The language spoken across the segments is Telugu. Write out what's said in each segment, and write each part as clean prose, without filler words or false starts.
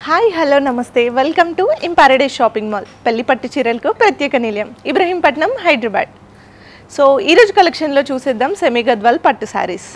హాయ్ హలో నమస్తే వెల్కమ్ టు ఇంపారడైజ్ షాపింగ్ మాల్ పెళ్లి పట్టు చీరలకు ప్రత్యేక నిలయం ఇబ్రహీంపట్నం హైదరాబాద్. సో ఈరోజు కలెక్షన్లో చూసేద్దాం సెమీ గద్వాల్ పట్టు శారీస్.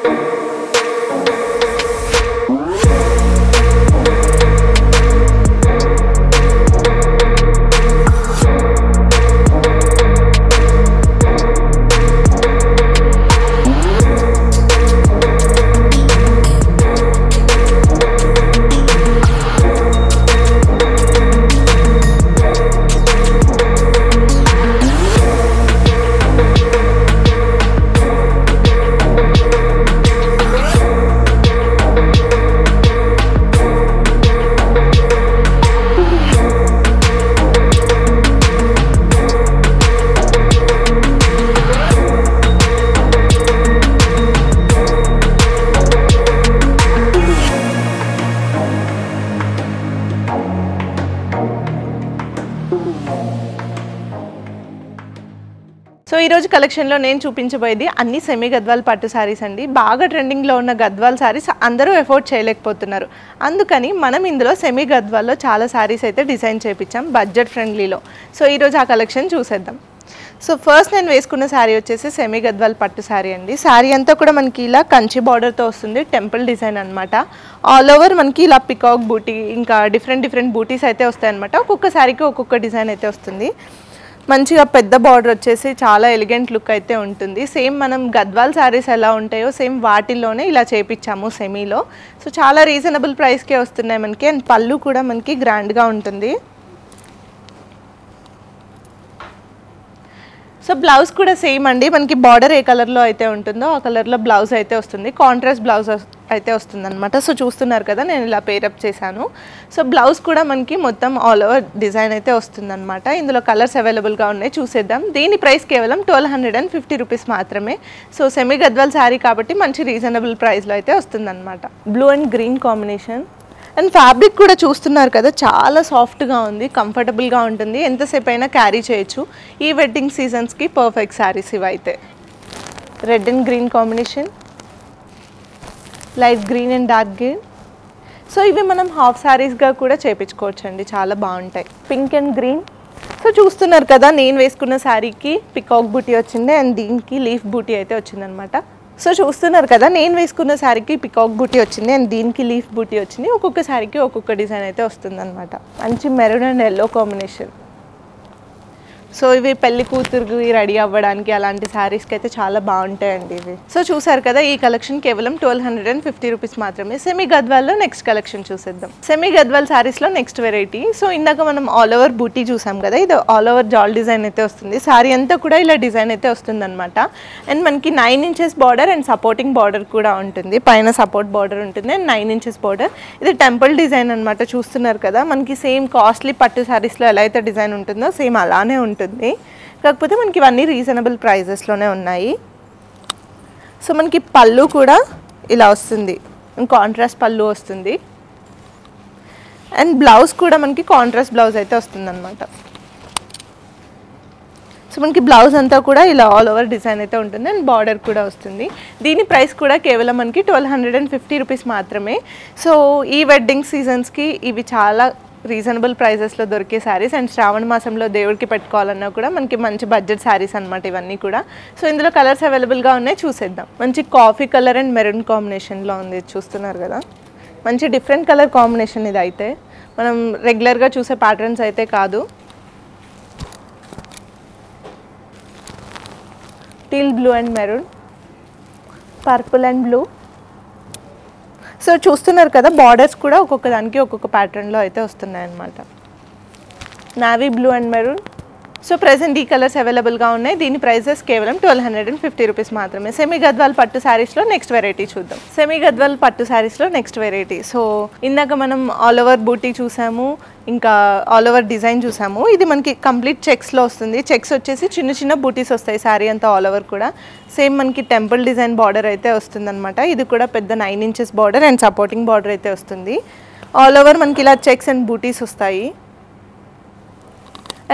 సో ఈరోజు కలెక్షన్లో నేను చూపించబోయేది అన్ని సెమీ గద్వాల్ పట్టు శారీస్ అండి. బాగా ట్రెండింగ్లో ఉన్న గద్వాల్ శారీస్ అందరూ ఎఫోర్డ్ చేయలేకపోతున్నారు. అందుకని మనం ఇందులో సెమీ గద్వాల్లో చాలా శారీస్ అయితే డిజైన్ చేయించాం బడ్జెట్ ఫ్రెండ్లీలో. సో ఈరోజు ఆ కలెక్షన్ చూసేద్దాం. సో ఫస్ట్ నేను వేసుకున్న శారీ వచ్చేసి సెమీ గద్వాల్ పట్టు శారీ అండి. శారీ అంతా కూడా మనకి ఇలా కంచి బార్డర్తో వస్తుంది, టెంపుల్ డిజైన్ అనమాట. ఆల్ ఓవర్ మనకి ఇలా పికాక్ బూటీ ఇంకా డిఫరెంట్ బూటీస్ అయితే వస్తాయి అనమాట. ఒక్కొక్క శారీకి ఒక్కొక్క డిజైన్ అయితే వస్తుంది. మంచిగా పెద్ద బార్డర్ వచ్చేసి చాలా ఎలిగెంట్ లుక్ అయితే ఉంటుంది. సేమ్ మనం గద్వాల్ శారీస్ ఎలా ఉంటాయో సేమ్ వాటిల్లోనే ఇలా చేపించాము సెమీలో. సో చాలా రీజనబుల్ ప్రైస్కే వస్తున్నాయి మనకి. అండ్ పళ్ళు కూడా మనకి గ్రాండ్గా ఉంటుంది. సో బ్లౌజ్ కూడా సేమ్ అండి, మనకి బార్డర్ ఏ కలర్లో అయితే ఉంటుందో ఆ కలర్లో బ్లౌజ్ అయితే వస్తుంది. కాంట్రాస్ట్ బ్లౌజ్ అయితే వస్తుంది అనమాట. సో చూస్తున్నారు కదా నేను ఇలా పేరప్ చేశాను. సో బ్లౌజ్ కూడా మనకి మొత్తం ఆల్ ఓవర్ డిజైన్ అయితే వస్తుంది అనమాట. ఇందులో కలర్స్ అవైలబుల్గా ఉన్నాయి, చూసేద్దాం. దీని ప్రైస్ కేవలం 1250 రూపీస్ మాత్రమే. సో సెమీ గద్వాల్ శారీ కాబట్టి మంచి రీజనబుల్ ప్రైస్లో అయితే వస్తుంది అనమాట. Blue and green combination. And fabric కూడా చూస్తున్నారు కదా చాలా సాఫ్ట్గా ఉంది, కంఫర్టబుల్గా ఉంటుంది, ఎంతసేపు అయినా క్యారీ చేయొచ్చు. ఈ వెడ్డింగ్ సీజన్స్కి పర్ఫెక్ట్ శారీస్ ఇవైతే. Red and green combination, light green and dark green. So ఇవి మనం హాఫ్ శారీస్గా కూడా చేయించుకోవచ్చు అండి, చాలా బాగుంటాయి. Pink and green. సో చూస్తున్నారు కదా నేను వేసుకున్న శారీకి పికాక్ బూటీ వచ్చింది అండ్ దీనికి లీఫ్ బూటీ అయితే వచ్చిందనమాట. సో చూస్తున్నారు కదా నేను వేసుకున్న శారీకి పికాక్ బూటీ వచ్చింది అండ్ దీనికి లీఫ్ బూటీ వచ్చింది. ఒక్కొక్క శారీకి ఒక్కొక్క డిజైన్ అయితే వస్తుంది అనమాట. మంచి maroon and yellow combination. So ఇవి పెళ్లి కూతురుకి రెడీ అవ్వడానికి అలాంటి శారీస్కి అయితే చాలా బాగుంటాయండి ఇవి. సో చూసారు కదా ఈ కలెక్షన్ కేవలం 1250 రూపీస్ మాత్రమే. సెమీ గద్వాల్లో నెక్స్ట్ కలెక్షన్ చూసేద్దాం. సెమీ గద్వాల్ శారీస్లో నెక్స్ట్ వెరైటీ. సో ఇందాక మనం ఆల్ ఓవర్ బూటీ చూసాం కదా, ఇది ఆల్ ఓవర్ జాల్ డిజైన్ అయితే వస్తుంది. శారీ అంతా కూడా ఇలా డిజైన్ అయితే వస్తుంది అనమాట. అండ్ మనకి 9 inches border and supporting border కూడా ఉంటుంది. పైన సపోర్ట్ బార్డర్ ఉంటుంది అండ్ 9 ఇంచెస్ బార్డర్. ఇది టెంపుల్ డిజైన్ అనమాట. చూస్తున్నారు కదా మనకి సేమ్ కాస్ట్లీ పట్టు శారీస్లో ఎలా అయితే డిజైన్ ఉంటుందో సేమ్ అలానే ఉంటుంది. కాకపోతే మనకి ఇవన్నీ రీజనబుల్ ప్రైజెస్లోనే ఉన్నాయి. సో మనకి పళ్ళు కూడా ఇలా వస్తుంది, కాంట్రాస్ట్ పళ్ళు వస్తుంది. అండ్ బ్లౌజ్ కూడా మనకి కాంట్రాస్ట్ బ్లౌజ్ అయితే వస్తుంది అనమాట. సో మనకి బ్లౌజ్ అంతా కూడా ఇలా ఆల్ ఓవర్ డిజైన్ అయితే ఉంటుంది అండ్ బార్డర్ కూడా వస్తుంది. దీని ప్రైస్ కూడా కేవలం మనకి 1250 రూపీస్ మాత్రమే. సో ఈ వెడ్డింగ్ సీజన్స్కి ఇవి చాలా రీజనబుల్ ప్రైజెస్లో దొరికే శారీస్. అండ్ శ్రావణ మాసంలో దేవుడికి పెట్టుకోవాలన్నా కూడా మనకి మంచి బడ్జెట్ శారీస్ అనమాట ఇవన్నీ కూడా. సో ఇందులో కలర్స్ అవైలబుల్గా ఉన్నాయి, చూసేద్దాం. మంచి కాఫీ కలర్ అండ్ మెరూన్ కాంబినేషన్లో ఉంది, చూస్తున్నారు కదా. మంచి డిఫరెంట్ కలర్ కాంబినేషన్ ఇది అయితే, మనం రెగ్యులర్గా చూసే ప్యాటర్న్స్ అయితే కాదు. Teal blue and maroon, purple and blue. So చూస్తున్నారు కదా బార్డర్స్ కూడా ఒక్కొక్క దానికి ఒక్కొక్క ప్యాటర్న్లో అయితే వస్తున్నాయి అన్నమాట. Navy blue and maroon. So present ఈ కలర్స్ అవైలబుల్గా ఉన్నాయి. దీని ప్రైజెస్ కేవలం 1250 రూపీస్ మాత్రమే. సెమీ గద్వాల్ పట్టు శారీస్లో నెక్స్ట్ వెరైటీ చూద్దాం. సెమీ గద్వాల్ పట్టు శారీస్లో నెక్స్ట్ వెరైటీ. సో ఇందాక మనం ఆల్ ఓవర్ బూటీ చూసాము, ఇంకా ఆల్ ఓవర్ డిజైన్ చూసాము. ఇది మనకి కంప్లీట్ చెక్స్లో వస్తుంది. చెక్స్ వచ్చేసి చిన్న బూటీస్ వస్తాయి శారీ అంతా ఆల్ ఓవర్ కూడా. సేమ్ మనకి టెంపుల్ డిజైన్ బార్డర్ అయితే వస్తుందన్నమాట. ఇది కూడా పెద్ద 9 inches border and supporting border అయితే వస్తుంది. ఆల్ ఓవర్ మనకి ఇలా చెక్స్ అండ్ బూటీస్ వస్తాయి.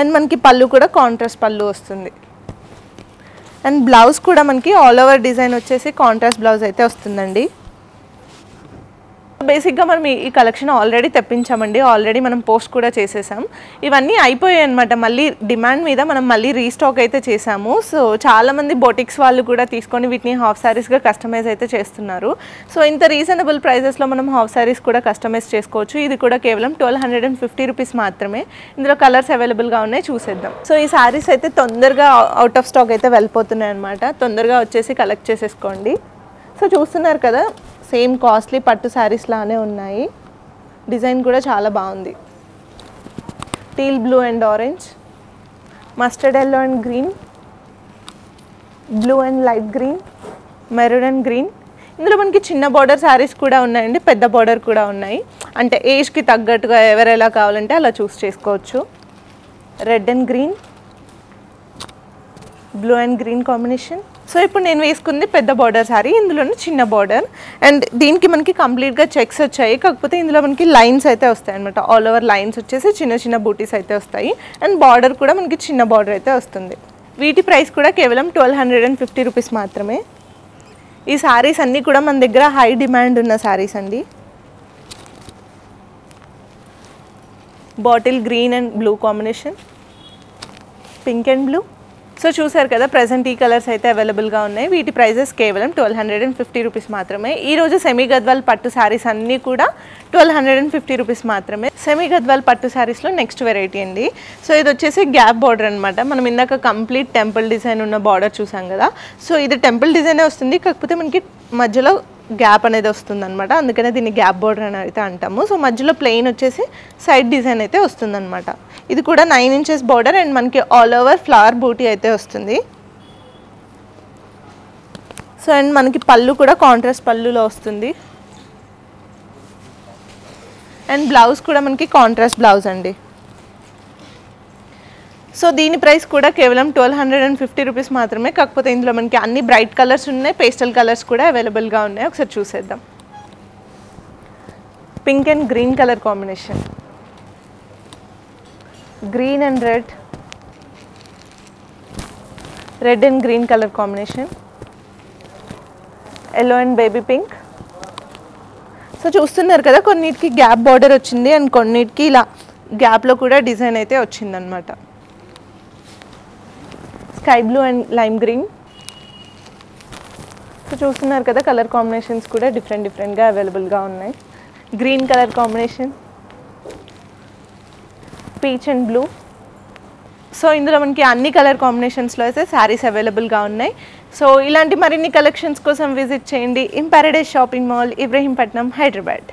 అండ్ మనకి పళ్ళు కూడా కాంట్రాస్ట్ పళ్ళు వస్తుంది. అండ్ బ్లౌజ్ కూడా మనకి ఆల్ ఓవర్ డిజైన్ వచ్చేసి కాంట్రాస్ట్ బ్లౌజ్ అయితే వస్తుందండి. బేసిక్గా మనం ఈ కలెక్షన్ ఆల్రెడీ తెప్పించామండి, ఆల్రెడీ మనం పోస్ట్ కూడా చేసేసాం. ఇవన్నీ అయిపోయాయి అనమాట. మళ్ళీ డిమాండ్ మీద మనం మళ్ళీ రీస్టాక్ అయితే చేసాము. సో చాలామంది బొటిక్స్ వాళ్ళు కూడా తీసుకొని వీటిని హాఫ్ శారీస్గా కస్టమైజ్ అయితే చేస్తున్నారు. సో ఇంత రీజనబుల్ ప్రైజెస్లో మనం హాఫ్ శారీస్ కూడా కస్టమైజ్ చేసుకోవచ్చు. ఇది కూడా కేవలం 1250 రూపీస్ మాత్రమే. ఇందులో కలర్స్ అవైలబుల్గా ఉన్నాయి, చూసేద్దాం. సో ఈ శారీస్ అయితే తొందరగా అవుట్ ఆఫ్ స్టాక్ అయితే వెళ్ళిపోతున్నాయి అనమాట. తొందరగా వచ్చేసి కలెక్ట్ చేసేసుకోండి. సో చూస్తున్నారు కదా, సేమ్ కాస్ట్లీ పట్టు శారీస్ లానే ఉన్నాయి. డిజైన్ కూడా చాలా బాగుంది. Teal blue and orange, mustard yellow and green, blue and light green, maroon and green. ఇందులో మనకి చిన్న బార్డర్ శారీస్ కూడా ఉన్నాయండి, పెద్ద బార్డర్ కూడా ఉన్నాయి. అంటే ఏజ్కి తగ్గట్టుగా ఎవరు ఎలా కావాలంటే అలా చూస్ చేసుకోవచ్చు. Red and green, blue and green combination. So ఇప్పుడు నేను వేసుకుంది పెద్ద బార్డర్ శారీ, ఇందులోనే చిన్న బార్డర్. అండ్ దీనికి మనకి కంప్లీట్గా చెక్స్ వచ్చాయి, కాకపోతే ఇందులో మనకి లైన్స్ అయితే వస్తాయి అనమాట. ఆల్ ఓవర్ లైన్స్ వచ్చేసి చిన్న చిన్న బూటీస్ అయితే వస్తాయి. అండ్ బార్డర్ కూడా మనకి చిన్న బార్డర్ అయితే వస్తుంది. వీటి ప్రైస్ కూడా కేవలం 1250 రూపీస్ మాత్రమే. ఈ శారీస్ అన్నీ కూడా మన దగ్గర హై డిమాండ్ ఉన్న శారీస్ అండి. Bottle green and blue combination, pink and blue. So చూసారు కదా, ప్రజెంట్ ఈ కలర్స్ అయితే అవైలబుల్గా ఉన్నాయి. వీటి ప్రైజెస్ కేవలం 1250 రూపీస్ మాత్రమే. ఈరోజు సెమీ గద్వాల్ పట్టు శారీస్ అన్నీ కూడా 1250 రూపీస్ మాత్రమే. సెమీ గద్వాల్ పట్టు శారీస్లో నెక్స్ట్ వెరైటీ అండి. సో ఇది వచ్చేసి గ్యాప్ బార్డర్ అనమాట. మనం ఇందాక కంప్లీట్ టెంపుల్ డిజైన్ ఉన్న బార్డర్ చూసాం కదా. సో ఇది టెంపుల్ డిజైనే వస్తుంది, కాకపోతే మనకి మధ్యలో గ్యాప్ అనేది వస్తుంది అనమాట. అందుకనే దీన్ని గ్యాప్ బార్డర్ అని అయితే అంటాము. సో మధ్యలో ప్లెయిన్ వచ్చేసి సైడ్ డిజైన్ అయితే వస్తుంది అనమాట. ఇది కూడా 9 ఇంచెస్ బార్డర్ అండ్ మనకి ఆల్ ఓవర్ ఫ్లవర్ బూటీ అయితే వస్తుంది. సో అండ్ మనకి పళ్ళు కూడా కాంట్రాస్ట్ పళ్ళులో వస్తుంది. అండ్ బ్లౌజ్ కూడా మనకి కాంట్రాస్ట్ బ్లౌజ్ అండి. సో దీని ప్రైస్ కూడా కేవలం 1250 రూపీస్ మాత్రమే. కాకపోతే ఇందులో మనకి అన్ని బ్రైట్ కలర్స్ ఉన్నాయి, పేస్టల్ కలర్స్ కూడా అవైలబుల్గా ఉన్నాయి. ఒకసారి చూసేద్దాం. Pink and green colour combination, green and red, red and green colour combination, yellow and baby pink. So చూస్తున్నారు కదా, కొన్నిటికి గ్యాప్ బార్డర్ వచ్చింది అండ్ కొన్నిటికి ఇలా గ్యాప్లో కూడా డిజైన్ అయితే వచ్చిందనమాట. Sky blue and lime green. So చూస్తున్నారు కదా, కలర్ కాంబినేషన్స్ కూడా డిఫరెంట్గా అవైలబుల్గా ఉన్నాయి. Green colour combination, peach and blue. So ఇందులో మనకి అన్ని కలర్ కాంబినేషన్స్లో అయితే శారీస్ అవైలబుల్గా ఉన్నాయి. సో ఇలాంటి మరిన్ని కలెక్షన్స్ కోసం విజిట్ చేయండి in paradise shopping mall, Ibrahimpatnam, Hyderabad.